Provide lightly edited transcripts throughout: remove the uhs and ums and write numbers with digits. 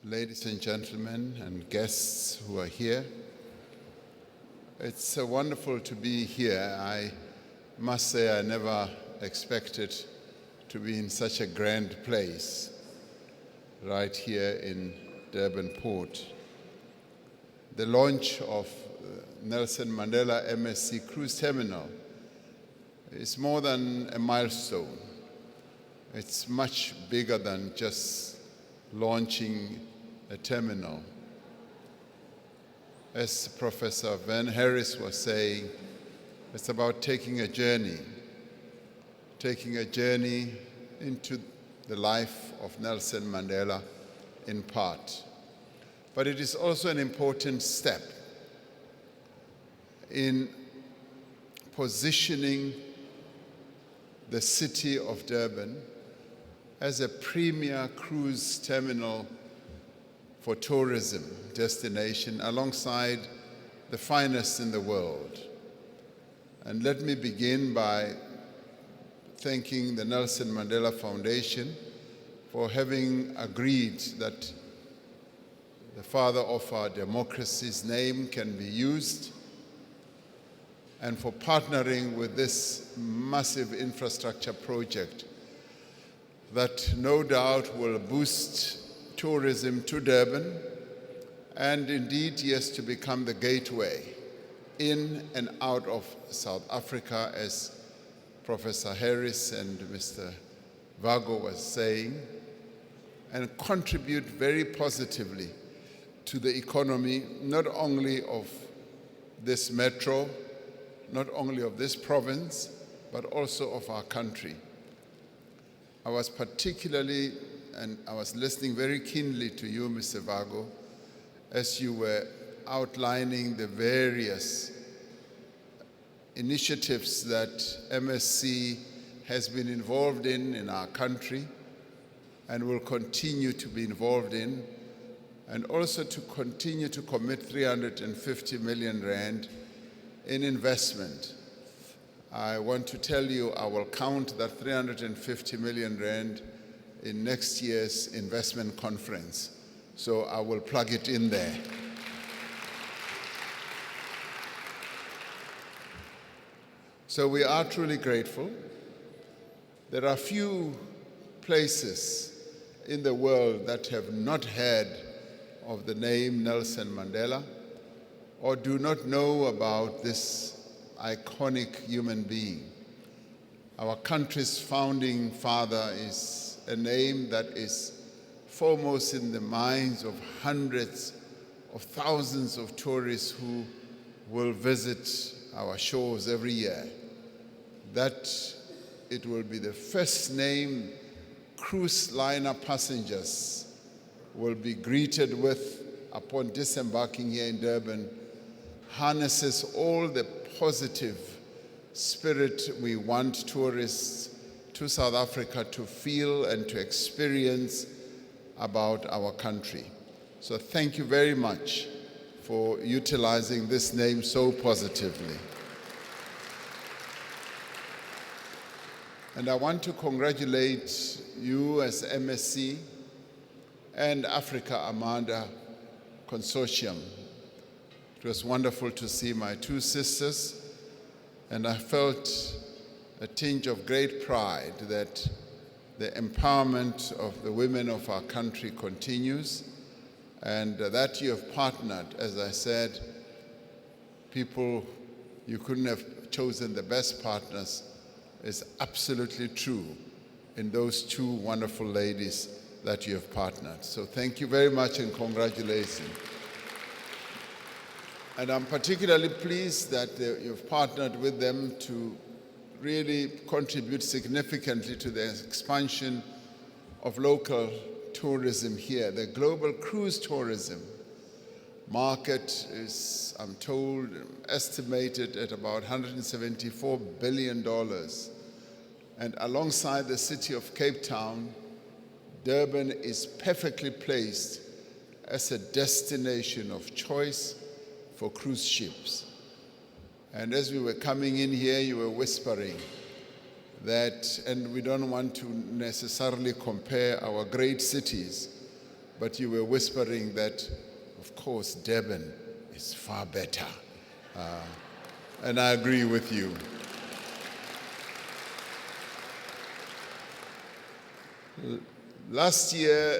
ladies and gentlemen and guests who are here. It's wonderful to be here. I must say I never expected to be in such a grand place right here in Durban Port. The launch of Nelson Mandela MSC Cruise Terminal is more than a milestone. It's much bigger than just launching a terminal. As Professor Van Harris was saying, it's about taking a journey into the life of Nelson Mandela in part. But it is also an important step in positioning the city of Durban as a premier cruise terminal for tourism destination alongside the finest in the world. And let me begin by thanking the Nelson Mandela Foundation for having agreed that the father of our democracy's name can be used, and for partnering with this massive infrastructure project that no doubt will boost tourism to Durban and indeed, yes, to become the gateway in and out of South Africa, as Professor Harris and Mr. Vago was saying, and contribute very positively to the economy, not only of this metro, not only of this province, but also of our country. I was particularly, and I was listening very keenly to you, Mr. Vago, as you were outlining the various initiatives that MSC has been involved in our country and will continue to be involved in, and also to continue to commit 350 million rand in investment. I want to tell you I will count that 350 million rand in next year's investment conference. So I will plug it in there. So we are truly grateful. There are few places in the world that have not heard of the name Nelson Mandela or do not know about this iconic human being. Our country's founding father is a name that is foremost in the minds of hundreds of thousands of tourists who will visit our shores every year. That it will be the first name cruise liner passengers will be greeted with upon disembarking here in Durban harnesses all the positive spirit we want tourists to South Africa to feel and to experience about our country. So thank you very much for utilizing this name so positively. And I want to congratulate you as MSC and Africa Amanda Consortium. It was wonderful to see my two sisters, and I felt a tinge of great pride that the empowerment of the women of our country continues, and that you have partnered, as I said, people, you couldn't have chosen the best partners, is absolutely true in those two wonderful ladies that you have partnered. So thank you very much and congratulations. And I'm particularly pleased that you've partnered with them to really contribute significantly to the expansion of local tourism here. The global cruise tourism market is, I'm told, estimated at about $174 billion. And alongside the city of Cape Town, Durban is perfectly placed as a destination of choice for cruise ships. And as we were coming in here, you were whispering that, and we don't want to necessarily compare our great cities, but you were whispering that, of course, Durban is far better. And I agree with you. Last year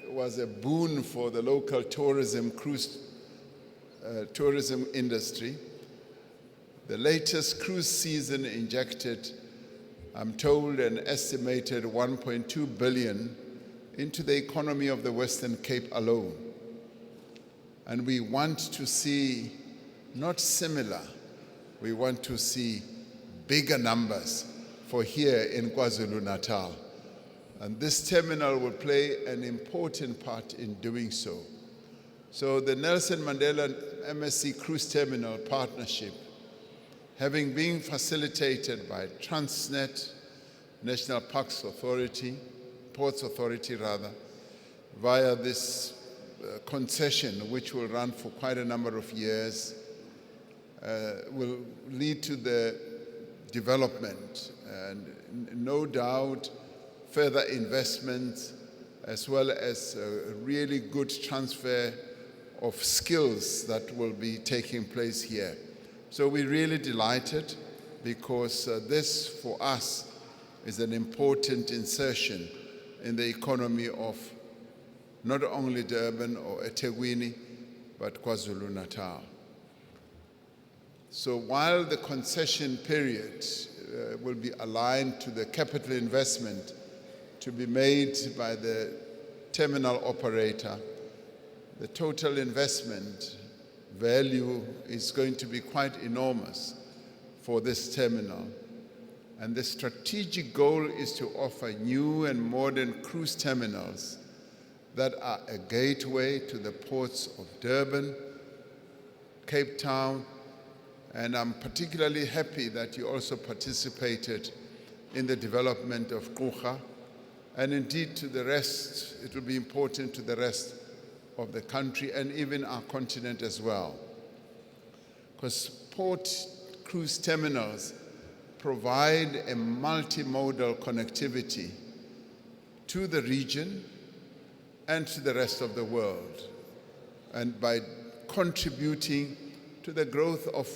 was a boon for the local tourism industry. The latest cruise season injected, I'm told, an estimated 1.2 billion into the economy of the Western Cape alone. And we want to see not similar, we want to see bigger numbers for here in KwaZulu-Natal. And this terminal will play an important part in doing so. So the Nelson Mandela MSC Cruise Terminal partnership, having been facilitated by Transnet, National Ports Authority, via this concession, which will run for quite a number of years, will lead to the development and no doubt further investment, as well as a really good transfer of skills that will be taking place here. So we're really delighted because this, for us, is an important insertion in the economy of not only Durban or eThekwini, but KwaZulu-Natal. So while the concession period will be aligned to the capital investment to be made by the terminal operator, the total investment value is going to be quite enormous for this terminal. And the strategic goal is to offer new and modern cruise terminals that are a gateway to the ports of Durban, Cape Town, and I'm particularly happy that you also participated in the development of Gqoga, and indeed to the rest, it will be important to the rest of the country and even our continent as well. Because port cruise terminals provide a multimodal connectivity to the region and to the rest of the world, and by contributing to the growth of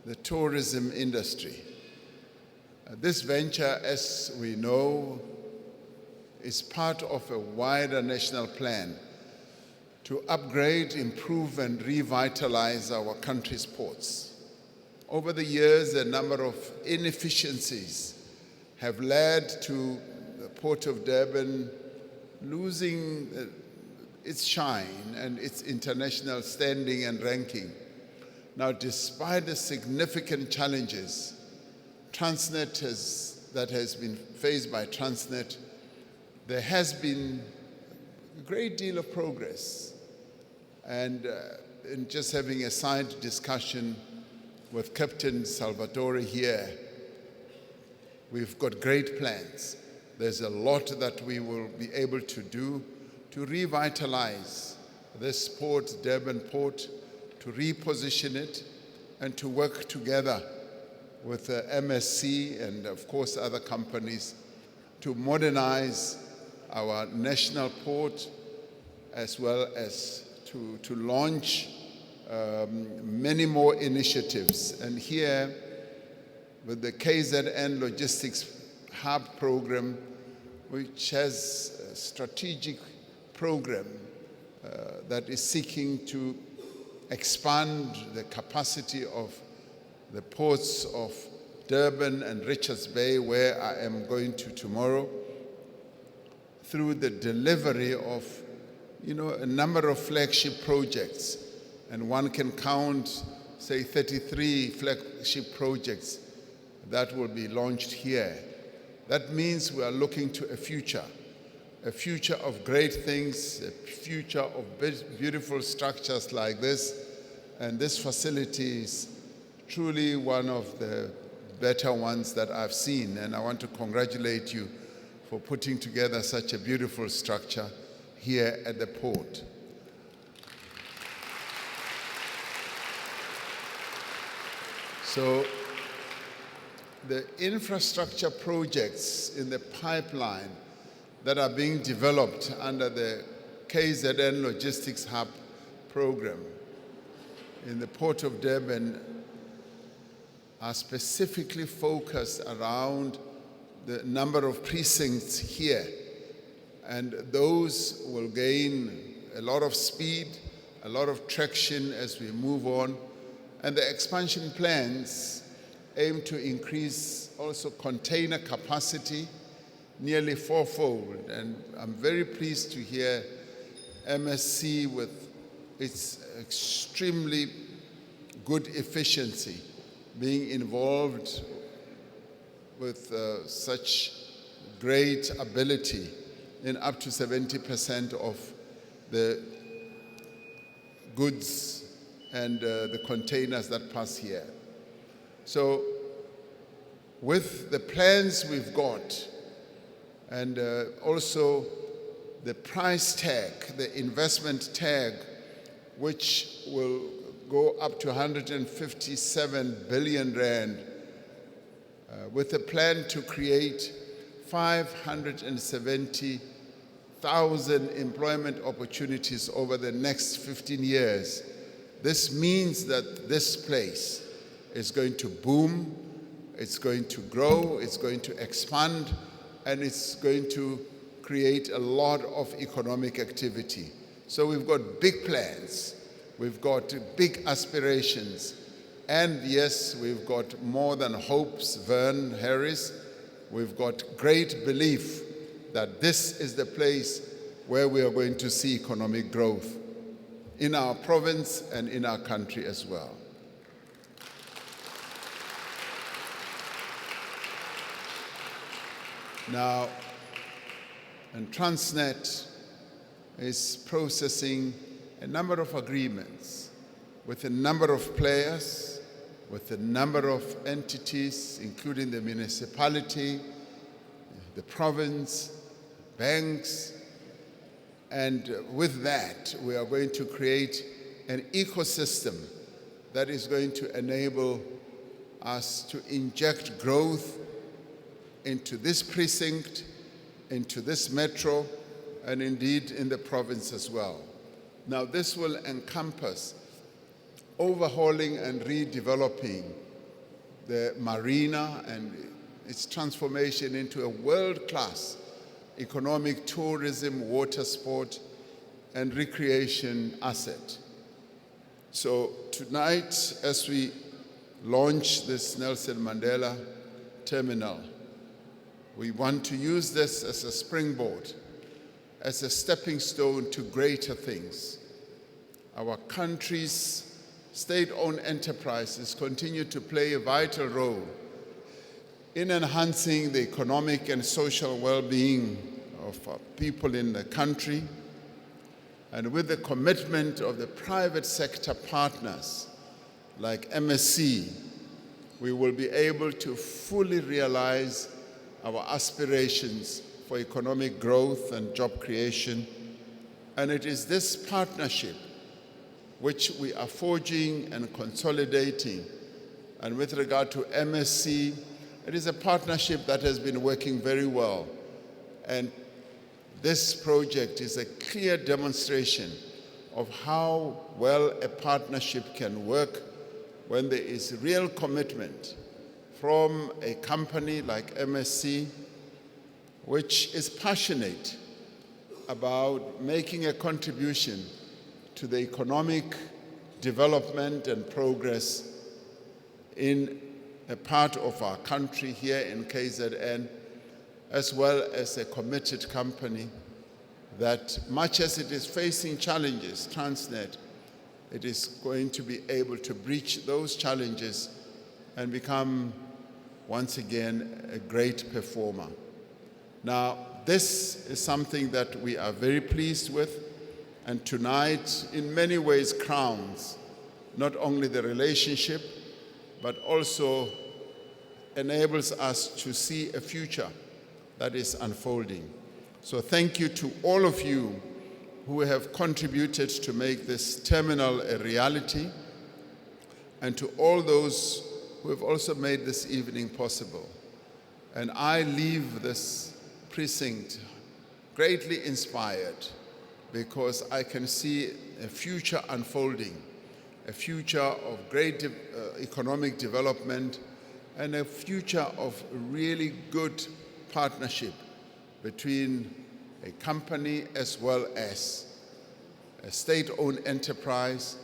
the tourism industry. This venture, as we know, is part of a wider national plan to upgrade, improve, and revitalize our country's ports. Over the years, a number of inefficiencies have led to the Port of Durban losing its shine and its international standing and ranking. Now, despite the significant challenges that has been faced by Transnet, there has been a great deal of progress. And in just having a side discussion with Captain Salvatore here, we've got great plans. There's a lot that we will be able to do to revitalize this port, Durban Port, to reposition it, and to work together with MSC and, of course, other companies to modernize our national port, as well as to launch many more initiatives. And here, with the KZN Logistics Hub program, which has a strategic program that is seeking to expand the capacity of the ports of Durban and Richards Bay, where I am going to tomorrow, through the delivery of a number of flagship projects. And one can count, say, 33 flagship projects that will be launched here. That means we are looking to a future of great things, a future of beautiful structures like this. And this facility is truly one of the better ones that I've seen. And I want to congratulate you for putting together such a beautiful structure here at the port. So the infrastructure projects in the pipeline that are being developed under the KZN Logistics Hub program in the Port of Durban are specifically focused around the number of precincts here, and those will gain a lot of speed, a lot of traction as we move on, and the expansion plans aim to increase also container capacity nearly fourfold. And I'm very pleased to hear MSC with its extremely good efficiency being involved with such great ability in up to 70% of the goods and the containers that pass here. So with the plans we've got, and also the price tag, the investment tag, which will go up to 157 billion rand, with a plan to create 570,000 employment opportunities over the next 15 years. This means that this place is going to boom, it's going to grow, it's going to expand, and it's going to create a lot of economic activity. So we've got big plans, we've got big aspirations, and yes, we've got more than hopes, Vern Harris. We've got great belief that this is the place where we are going to see economic growth in our province and in our country as well. Now, and Transnet is processing a number of agreements with a number of players, with a number of entities, including the municipality, the province, banks, and with that, we are going to create an ecosystem that is going to enable us to inject growth into this precinct, into this metro, and indeed in the province as well. Now, this will encompass overhauling and redeveloping the marina and its transformation into a world-class economic tourism, water sport, and recreation asset. So tonight, as we launch this Nelson Mandela Terminal, we want to use this as a springboard, as a stepping stone to greater things. Our country's state-owned enterprises continue to play a vital role in enhancing the economic and social well-being of people in the country. And with the commitment of the private sector partners like MSC, we will be able to fully realize our aspirations for economic growth and job creation. And it is this partnership which we are forging and consolidating. And with regard to MSC, it is a partnership that has been working very well. And this project is a clear demonstration of how well a partnership can work when there is real commitment from a company like MSC, which is passionate about making a contribution to the economic development and progress in a part of our country here in KZN, as well as a committed company that, much as it is facing challenges, Transnet, it is going to be able to breach those challenges and become, once again, a great performer. Now, this is something that we are very pleased with, and tonight, in many ways, crowns not only the relationship, but also enables us to see a future that is unfolding. So thank you to all of you who have contributed to make this terminal a reality, and to all those who have also made this evening possible. And I leave this precinct greatly inspired because I can see a future unfolding, a future of great economic development and a future of really good partnership between a company as well as a state-owned enterprise,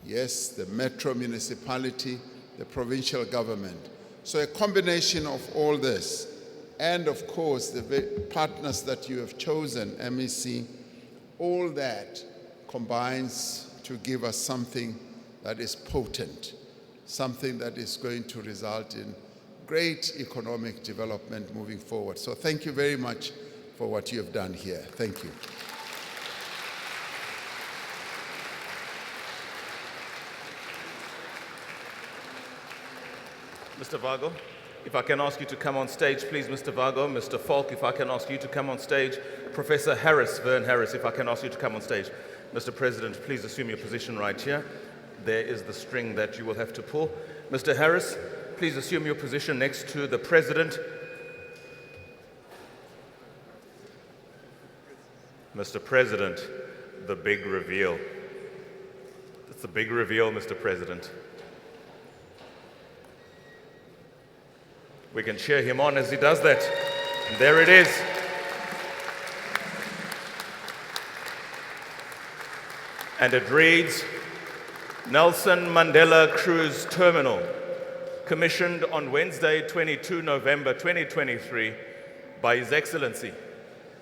yes, the metro municipality, the provincial government. So a combination of all this, and of course the partners that you have chosen, MEC, all that combines to give us something that is potent, something that is going to result in great economic development moving forward. So thank you very much for what you have done here. Thank you. Mr. Vago, if I can ask you to come on stage, please, Mr. Vago. Mr. Falk, if I can ask you to come on stage. Professor Harris, Vern Harris, if I can ask you to come on stage. Mr. President, please assume your position right here. There is the string that you will have to pull. Mr. Harris, please assume your position next to the President. Mr. President, the big reveal. It's the big reveal, Mr. President. We can cheer him on as he does that. And there it is. And it reads, Nelson Mandela Cruise Terminal, commissioned on Wednesday, 22 November 2023, by His Excellency,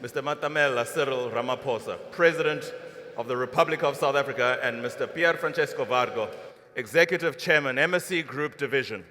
Mr. Matamela Cyril Ramaphosa, President of the Republic of South Africa, and Mr. Pier Francesco Vargo, Executive Chairman, MSC Group Division.